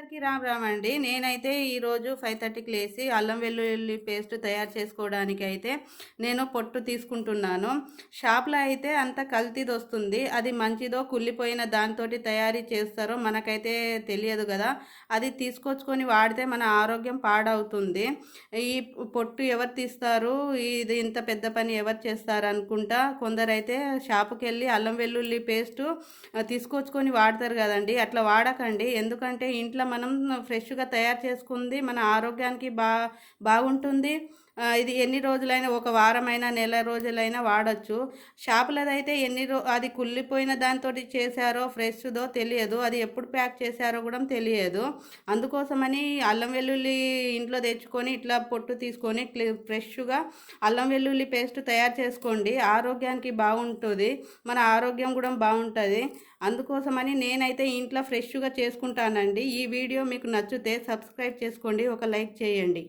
అందరికీ రామ్ రామ్ అండి. నేనైతే ఈరోజు 5:30కి లేసి అల్లం వెల్లుల్లి పేస్ట్ తయారు చేసుకోవడానికి అయితే నేను పొట్టు తీసుకుంటున్నాను. షాప్లో అయితే అంత కల్తీది వస్తుంది. అది మంచిదో కుళ్ళిపోయిన దాంతోటి తయారీ చేస్తారో మనకైతే తెలియదు కదా. అది తీసుకొచ్చుకొని వాడితే మన ఆరోగ్యం పాడవుతుంది. ఈ పొట్టు ఎవరు తీస్తారు, ఇది ఇంత పెద్ద పని ఎవరు చేస్తారు అనుకుంటా కొందరైతే షాపుకి వెళ్ళి అల్లం వెల్లుల్లి పేస్టు తీసుకొచ్చుకొని వాడతారు కదండి. అట్లా వాడకండి. ఎందుకంటే ఇంట్లో మనం ఫ్రెష్గా తయారు చేసుకుంది మన ఆరోగ్యానికి బాగుంటుంది. ఇది ఎన్ని రోజులైనా, ఒక వారమైనా నెల రోజులైనా వాడచ్చు. షాపులదైతే అది కుళ్ళిపోయిన దాంతో చేశారో ఫ్రెష్దో తెలియదు, అది ఎప్పుడు ప్యాక్ చేశారో కూడా తెలియదు. అందుకోసమని అల్లం వెల్లుల్లి ఇంట్లో తెచ్చుకొని ఇట్లా పొట్టు తీసుకొని ఫ్రెష్గా అల్లం వెల్లుల్లి పేస్ట్ తయారు చేసుకోండి. ఆరోగ్యానికి బాగుంటుంది, మన ఆరోగ్యం కూడా బాగుంటుంది. అందుకోసమని నేనైతే ఇంట్లో ఫ్రెష్గా చేసుకుంటానండి. ఈ వీడియో మీకు నచ్చితే సబ్స్క్రైబ్ చేసుకోండి, ఒక లైక్ చేయండి.